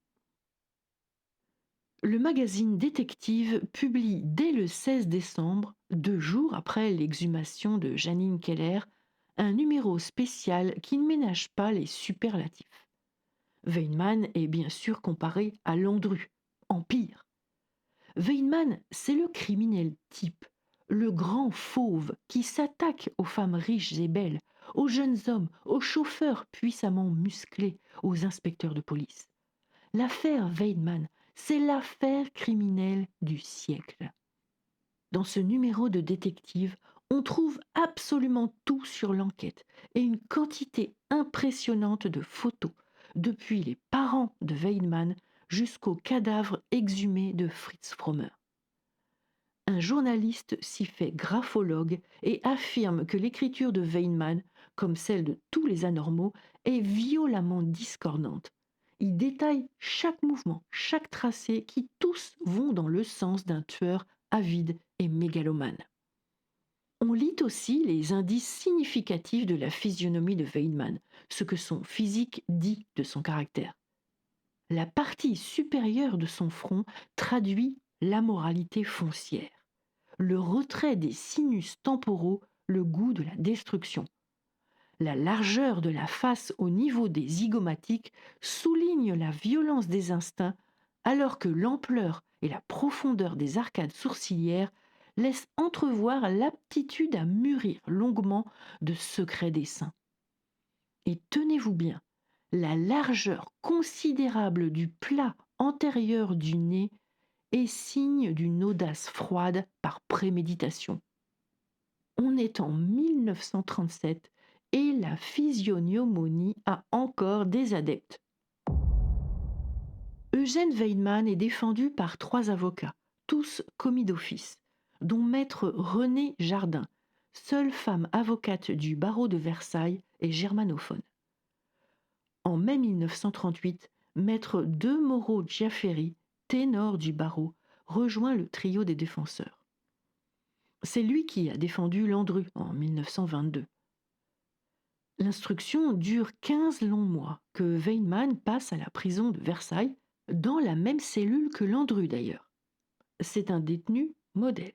Le magazine Détective publie dès le 16 décembre, 2 jours après l'exhumation de Janine Keller, un numéro spécial qui ne ménage pas les superlatifs. Weidmann est bien sûr comparé à Landru, en pire. Weidmann, c'est le criminel type, le grand fauve qui s'attaque aux femmes riches et belles, aux jeunes hommes, aux chauffeurs puissamment musclés, aux inspecteurs de police. L'affaire Weidmann, c'est l'affaire criminelle du siècle. Dans ce numéro de détective, on trouve absolument tout sur l'enquête et une quantité impressionnante de photos, depuis les parents de Weidmann jusqu'au cadavre exhumé de Fritz Frommer. Un journaliste s'y fait graphologue et affirme que l'écriture de Weinmann, comme celle de tous les anormaux, est violemment discordante. Il détaille chaque mouvement, chaque tracé qui tous vont dans le sens d'un tueur avide et mégalomane. On lit aussi les indices significatifs de la physionomie de Weinmann, ce que son physique dit de son caractère. La partie supérieure de son front traduit l'amoralité foncière, le retrait des sinus temporaux, le goût de la destruction. La largeur de la face au niveau des zygomatiques souligne la violence des instincts, alors que l'ampleur et la profondeur des arcades sourcilières laissent entrevoir l'aptitude à mûrir longuement de secrets desseins. Et tenez-vous bien, la largeur considérable du plat antérieur du nez est signe d'une audace froide par préméditation. On est en 1937 et la physiognomonie a encore des adeptes. Eugène Weinmann est défendu par 3 avocats, tous commis d'office, dont maître Renée Jardin, seule femme avocate du barreau de Versailles et germanophone. En mai 1938, maître De Moreau-Giaferi, ténor du barreau, rejoint le trio des défenseurs. C'est lui qui a défendu Landru en 1922. L'instruction dure 15 longs mois que Weinmann passe à la prison de Versailles, dans la même cellule que Landru d'ailleurs. C'est un détenu modèle.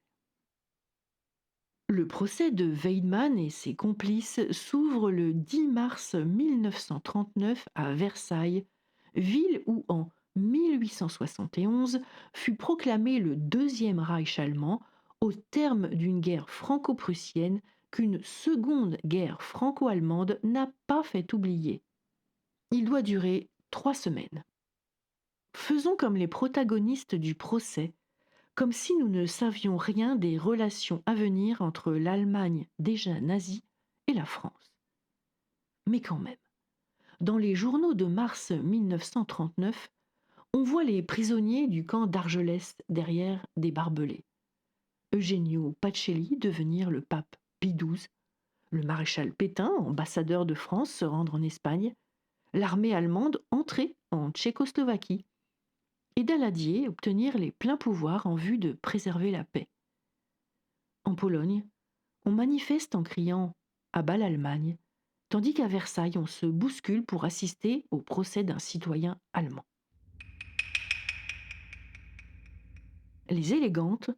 Le procès de Weinmann et ses complices s'ouvre le 10 mars 1939 à Versailles, ville où en 1871 fut proclamé le Deuxième Reich allemand au terme d'une guerre franco-prussienne qu'une seconde guerre franco-allemande n'a pas fait oublier. Il doit durer 3 semaines. Faisons comme les protagonistes du procès, comme si nous ne savions rien des relations à venir entre l'Allemagne déjà nazie et la France. Mais quand même, dans les journaux de mars 1939, on voit les prisonniers du camp d'Argelès derrière des barbelés. Eugenio Pacelli devenir le pape Pie XII, le maréchal Pétain, ambassadeur de France, se rendre en Espagne, l'armée allemande entrer en Tchécoslovaquie, et Daladier obtenir les pleins pouvoirs en vue de préserver la paix. En Pologne, on manifeste en criant « à bas l'Allemagne », tandis qu'à Versailles, on se bouscule pour assister au procès d'un citoyen allemand. Les élégantes,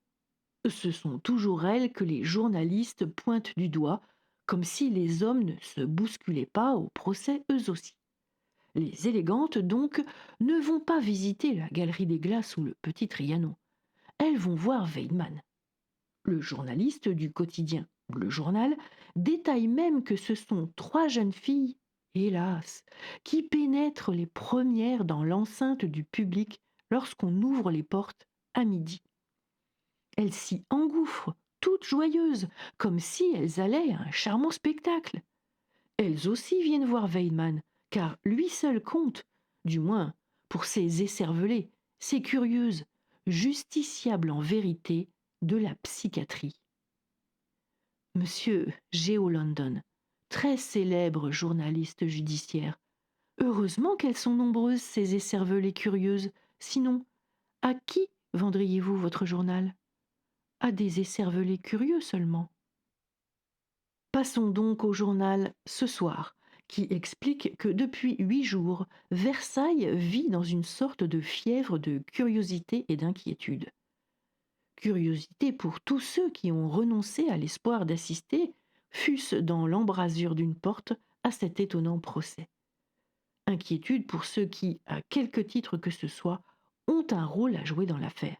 ce sont toujours elles que les journalistes pointent du doigt, comme si les hommes ne se bousculaient pas au procès eux aussi. Les élégantes, donc, ne vont pas visiter la galerie des glaces ou le petit Trianon. Elles vont voir Weinmann. Le journaliste du quotidien Le Journal détaille même que ce sont 3 jeunes filles, hélas, qui pénètrent les premières dans l'enceinte du public lorsqu'on ouvre les portes à midi. Elles s'y engouffrent, toutes joyeuses, comme si elles allaient à un charmant spectacle. Elles aussi viennent voir Weinmann, car lui seul compte, du moins pour ces écervelées, ces curieuses, justiciables en vérité de la psychiatrie. Monsieur Géo London, très célèbre journaliste judiciaire, heureusement qu'elles sont nombreuses ces écervelées curieuses, sinon, à qui vendriez-vous votre journal ? À des écervelés curieux seulement. Passons donc au journal Ce soir, qui explique que depuis 8 jours, Versailles vit dans une sorte de fièvre de curiosité et d'inquiétude. Curiosité pour tous ceux qui ont renoncé à l'espoir d'assister, fût-ce dans l'embrasure d'une porte, à cet étonnant procès. Inquiétude pour ceux qui, à quelque titre que ce soit, ont un rôle à jouer dans l'affaire.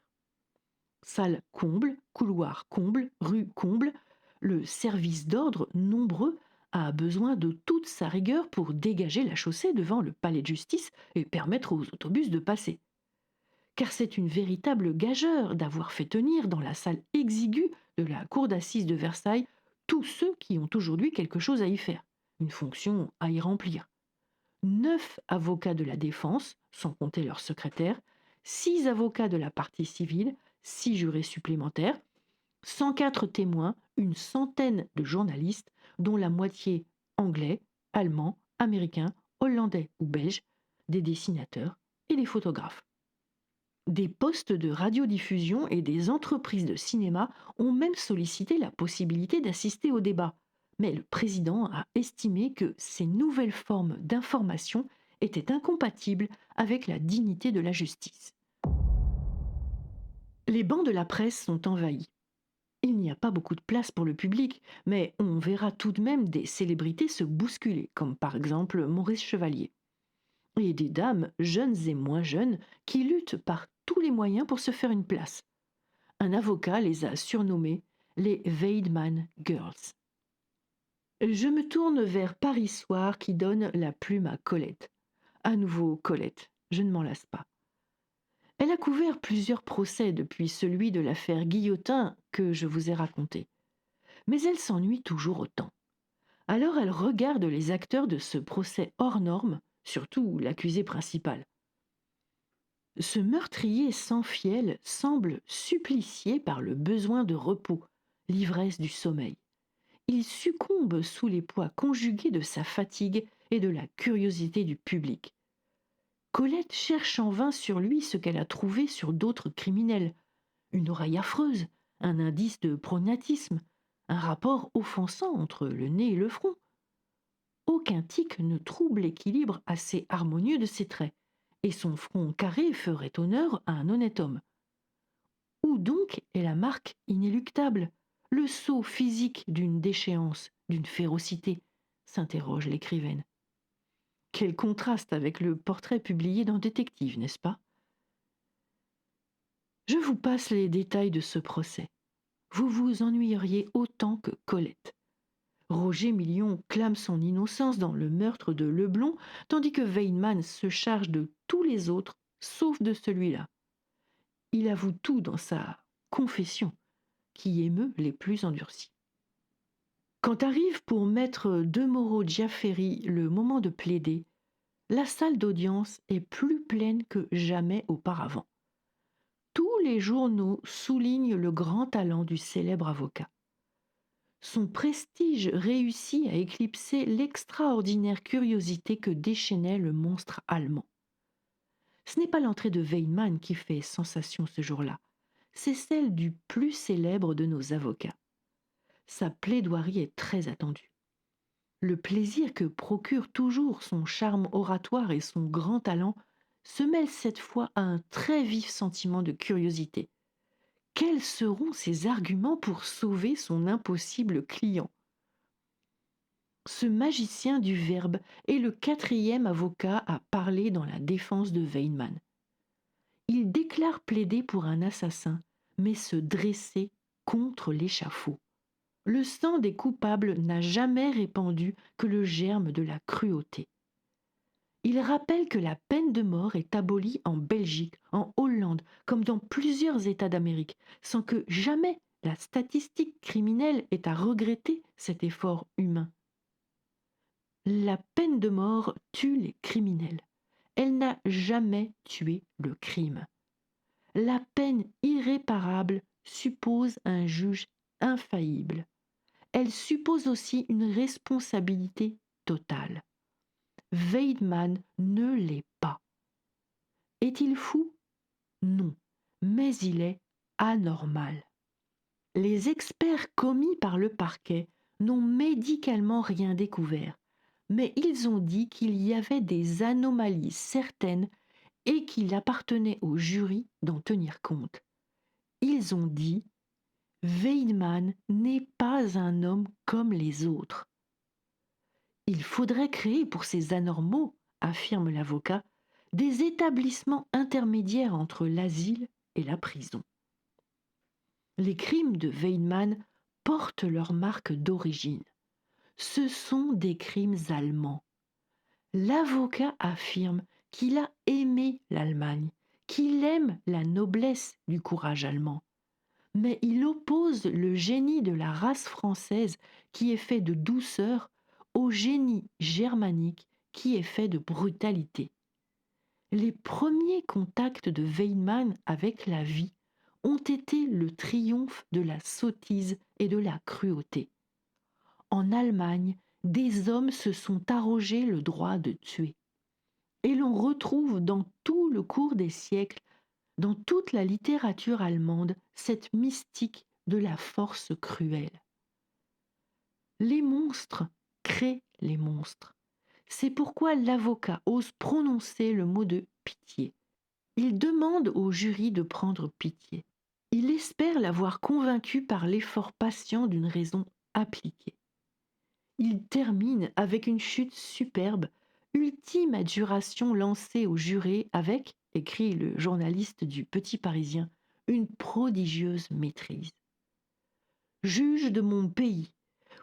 Salle comble, couloir comble, rue comble, le service d'ordre nombreux a besoin de toute sa rigueur pour dégager la chaussée devant le palais de justice et permettre aux autobus de passer. Car c'est une véritable gageure d'avoir fait tenir dans la salle exiguë de la cour d'assises de Versailles tous ceux qui ont aujourd'hui quelque chose à y faire, une fonction à y remplir. 9 avocats de la défense, sans compter leur secrétaire, 6 avocats de la partie civile, 6 jurés supplémentaires, 104 témoins, une centaine de journalistes, dont la moitié anglais, allemands, américains, hollandais ou belges, des dessinateurs et des photographes. Des postes de radiodiffusion et des entreprises de cinéma ont même sollicité la possibilité d'assister au débat. Mais le président a estimé que ces nouvelles formes d'information étaient incompatibles avec la dignité de la justice. Les bancs de la presse sont envahis. Il n'y a pas beaucoup de place pour le public, mais on verra tout de même des célébrités se bousculer, comme par exemple Maurice Chevalier. Et des dames, jeunes et moins jeunes, qui luttent par tous les moyens pour se faire une place. Un avocat les a surnommées les Weidman Girls. Je me tourne vers Paris Soir qui donne la plume à Colette. À nouveau Colette, je ne m'en lasse pas. Elle a couvert plusieurs procès depuis celui de l'affaire Guillotin que je vous ai raconté. Mais elle s'ennuie toujours autant. Alors elle regarde les acteurs de ce procès hors norme, surtout l'accusé principal. Ce meurtrier sans fiel semble supplicié par le besoin de repos, l'ivresse du sommeil. Il succombe sous les poids conjugués de sa fatigue et de la curiosité du public. Colette cherche en vain sur lui ce qu'elle a trouvé sur d'autres criminels. Une oreille affreuse, un indice de prognatisme, un rapport offensant entre le nez et le front. Aucun tic ne trouble l'équilibre assez harmonieux de ses traits, et son front carré ferait honneur à un honnête homme. Où donc est la marque inéluctable, le sceau physique d'une déchéance, d'une férocité, s'interroge l'écrivaine. Quel contraste avec le portrait publié dans Détective, n'est-ce pas? Je vous passe les détails de ce procès. Vous vous ennuyeriez autant que Colette. Roger Million clame son innocence dans le meurtre de Leblond, tandis que Weidman se charge de tous les autres, sauf de celui-là. Il avoue tout dans sa confession, qui émeut les plus endurcis. Quand arrive pour maître Demoro Giafferi le moment de plaider, la salle d'audience est plus pleine que jamais auparavant. Tous les journaux soulignent le grand talent du célèbre avocat. Son prestige réussit à éclipser l'extraordinaire curiosité que déchaînait le monstre allemand. Ce n'est pas l'entrée de Weidman qui fait sensation ce jour-là, c'est celle du plus célèbre de nos avocats. Sa plaidoirie est très attendue. Le plaisir que procure toujours son charme oratoire et son grand talent se mêle cette fois à un très vif sentiment de curiosité. Quels seront ses arguments pour sauver son impossible client? Ce magicien du verbe est le 4e avocat à parler dans la défense de Weidman. Il déclare plaider pour un assassin, mais se dresser contre l'échafaud. Le sang des coupables n'a jamais répandu que le germe de la cruauté. Il rappelle que la peine de mort est abolie en Belgique, en Hollande, comme dans plusieurs États d'Amérique, sans que jamais la statistique criminelle ait à regretter cet effort humain. La peine de mort tue les criminels. Elle n'a jamais tué le crime. La peine irréparable suppose un juge infaillible. Elle suppose aussi une responsabilité totale. Weidman ne l'est pas. Est-il fou? Non, mais il est anormal. Les experts commis par le parquet n'ont médicalement rien découvert, mais ils ont dit qu'il y avait des anomalies certaines et qu'il appartenait au jury d'en tenir compte. Ils ont dit « Weidman n'est pas un homme comme les autres ». Il faudrait créer pour ces anormaux, affirme l'avocat, des établissements intermédiaires entre l'asile et la prison. Les crimes de Weidman portent leur marque d'origine. Ce sont des crimes allemands. L'avocat affirme qu'il a aimé l'Allemagne, qu'il aime la noblesse du courage allemand. Mais il oppose le génie de la race française qui est fait de douceur au génie germanique qui est fait de brutalité. Les premiers contacts de Weidmann avec la vie ont été le triomphe de la sottise et de la cruauté. En Allemagne, des hommes se sont arrogé le droit de tuer. Et l'on retrouve dans tout le cours des siècles, dans toute la littérature allemande, cette mystique de la force cruelle. Les monstres créent les monstres. C'est pourquoi l'avocat ose prononcer le mot de pitié. Il demande au jury de prendre pitié. Il espère l'avoir convaincu par l'effort patient d'une raison appliquée. Il termine avec une chute superbe, ultime adjuration lancée au juré avec, écrit le journaliste du Petit Parisien, une prodigieuse maîtrise. Juge de mon pays,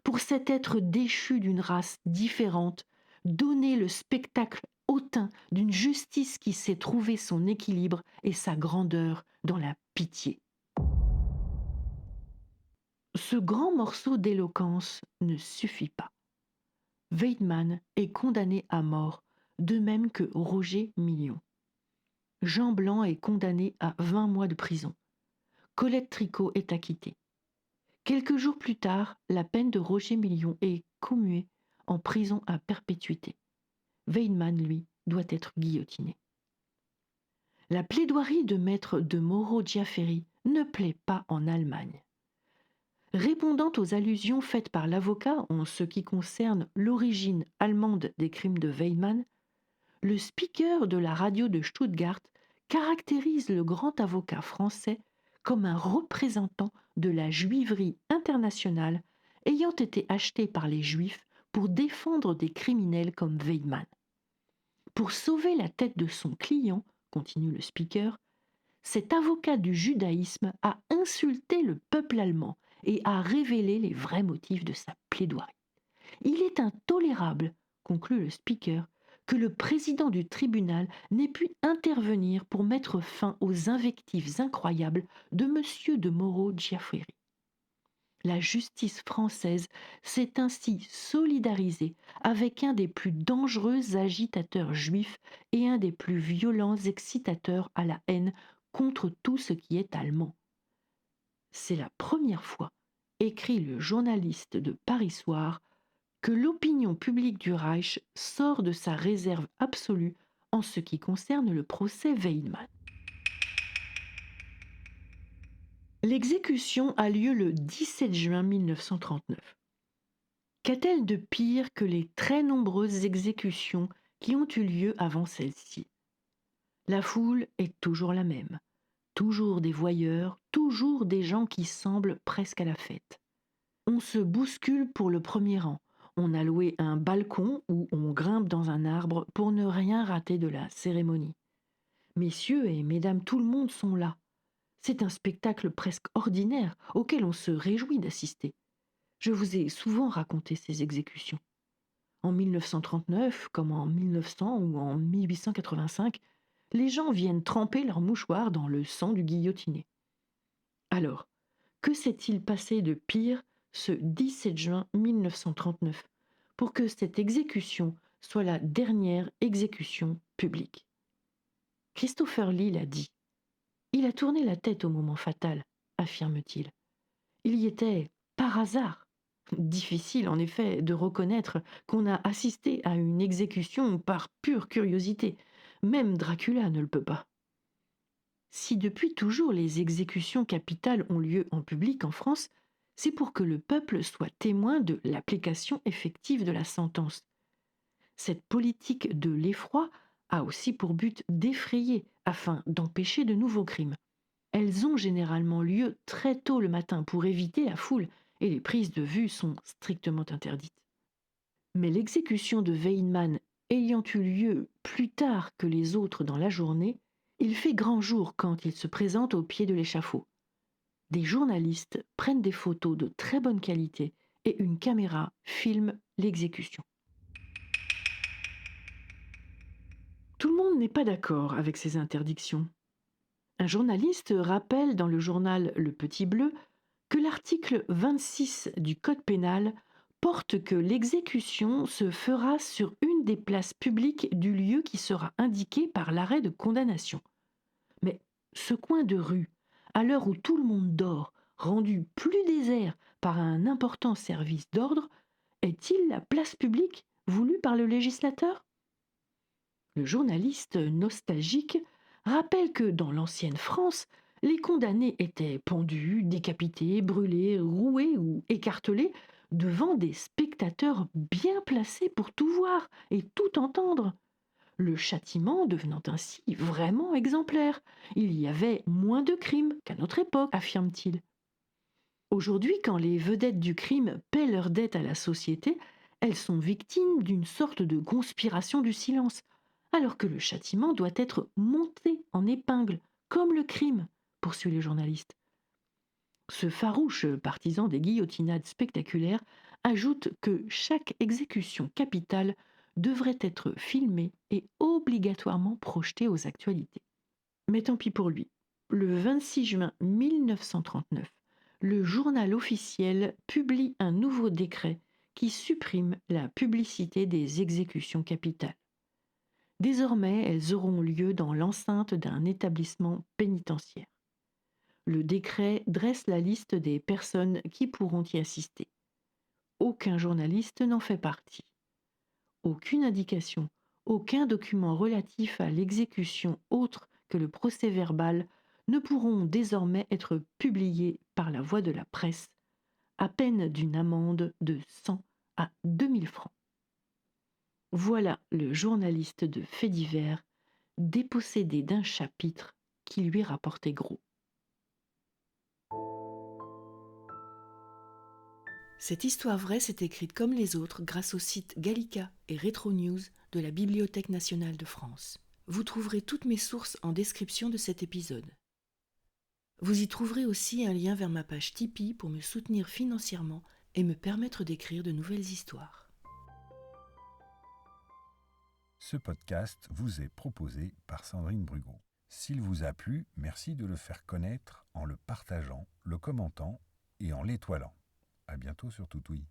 pour cet être déchu d'une race différente, donner le spectacle hautain d'une justice qui sait trouver son équilibre et sa grandeur dans la pitié. Ce grand morceau d'éloquence ne suffit pas. Weidmann est condamné à mort, de même que Roger Million. Jean Blanc est condamné à 20 mois de prison. Colette Tricot est acquittée. Quelques jours plus tard, la peine de Roger Million est commuée en prison à perpétuité. Weidmann, lui, doit être guillotiné. La plaidoirie de maître de Moreau-Diaferi ne plaît pas en Allemagne. Répondant aux allusions faites par l'avocat en ce qui concerne l'origine allemande des crimes de Weidmann, le speaker de la radio de Stuttgart caractérise le grand avocat français comme un représentant de la juiverie internationale ayant été acheté par les juifs pour défendre des criminels comme Weidmann. Pour sauver la tête de son client, continue le speaker, cet avocat du judaïsme a insulté le peuple allemand et a révélé les vrais motifs de sa plaidoirie. Il est intolérable, conclut le speaker, que le président du tribunal n'ait pu intervenir pour mettre fin aux invectives incroyables de M. de Moreau-Diaferi. La justice française s'est ainsi solidarisée avec un des plus dangereux agitateurs juifs et un des plus violents excitateurs à la haine contre tout ce qui est allemand. C'est la première fois, écrit le journaliste de Paris Soir, que l'opinion publique du Reich sort de sa réserve absolue en ce qui concerne le procès Weidmann. L'exécution a lieu le 17 juin 1939. Qu'a-t-elle de pire que les très nombreuses exécutions qui ont eu lieu avant celle-ci ? La foule est toujours la même, toujours des voyeurs, toujours des gens qui semblent presque à la fête. On se bouscule pour le premier rang. On a loué un balcon où on grimpe dans un arbre pour ne rien rater de la cérémonie. Messieurs et mesdames, tout le monde sont là. C'est un spectacle presque ordinaire auquel on se réjouit d'assister. Je vous ai souvent raconté ces exécutions. En 1939, comme en 1900 ou en 1885, les gens viennent tremper leurs mouchoirs dans le sang du guillotiné. Alors, que s'est-il passé de pire ce 17 juin 1939 pour que cette exécution soit la dernière exécution publique ? Christopher Lee l'a dit. Il a tourné la tête au moment fatal, affirme-t-il. Il y était par hasard. Difficile en effet de reconnaître qu'on a assisté à une exécution par pure curiosité. Même Dracula ne le peut pas. Si depuis toujours les exécutions capitales ont lieu en public en France, c'est pour que le peuple soit témoin de l'application effective de la sentence. Cette politique de l'effroi a aussi pour but d'effrayer afin d'empêcher de nouveaux crimes. Elles ont généralement lieu très tôt le matin pour éviter la foule et les prises de vue sont strictement interdites. Mais l'exécution de Weidmann ayant eu lieu plus tard que les autres dans la journée, il fait grand jour quand il se présente au pied de l'échafaud. Des journalistes prennent des photos de très bonne qualité et une caméra filme l'exécution. Tout le monde n'est pas d'accord avec ces interdictions. Un journaliste rappelle dans le journal Le Petit Bleu que l'article 26 du Code pénal porte que l'exécution se fera sur une l'une des places publiques du lieu qui sera indiqué par l'arrêt de condamnation. Mais ce coin de rue, à l'heure où tout le monde dort, rendu plus désert par un important service d'ordre, est-il la place publique voulue par le législateur? Le journaliste nostalgique rappelle que dans l'ancienne France, les condamnés étaient pendus, décapités, brûlés, roués ou écartelés devant des spectateurs bien placés pour tout voir et tout entendre. Le châtiment devenant ainsi vraiment exemplaire. Il y avait moins de crimes qu'à notre époque, affirme-t-il. Aujourd'hui, quand les vedettes du crime paient leurs dettes à la société, elles sont victimes d'une sorte de conspiration du silence, alors que le châtiment doit être monté en épingle, comme le crime, poursuit le journaliste. Ce farouche partisan des guillotinades spectaculaires ajoute que chaque exécution capitale devrait être filmée et obligatoirement projetée aux actualités. Mais tant pis pour lui. Le 26 juin 1939, le journal officiel publie un nouveau décret qui supprime la publicité des exécutions capitales. Désormais, elles auront lieu dans l'enceinte d'un établissement pénitentiaire. Le décret dresse la liste des personnes qui pourront y assister. Aucun journaliste n'en fait partie. Aucune indication, aucun document relatif à l'exécution autre que le procès-verbal ne pourront désormais être publiés par la voie de la presse, à peine d'une amende de 100 à 2000 francs. Voilà le journaliste de faits divers dépossédé d'un chapitre qui lui rapportait gros. Cette histoire vraie s'est écrite comme les autres grâce au site Gallica et Retro News de la Bibliothèque nationale de France. Vous trouverez toutes mes sources en description de cet épisode. Vous y trouverez aussi un lien vers ma page Tipeee pour me soutenir financièrement et me permettre d'écrire de nouvelles histoires. Ce podcast vous est proposé par Sandrine Brugot. S'il vous a plu, merci de le faire connaître en le partageant, le commentant et en l'étoilant. À bientôt sur Toutoui.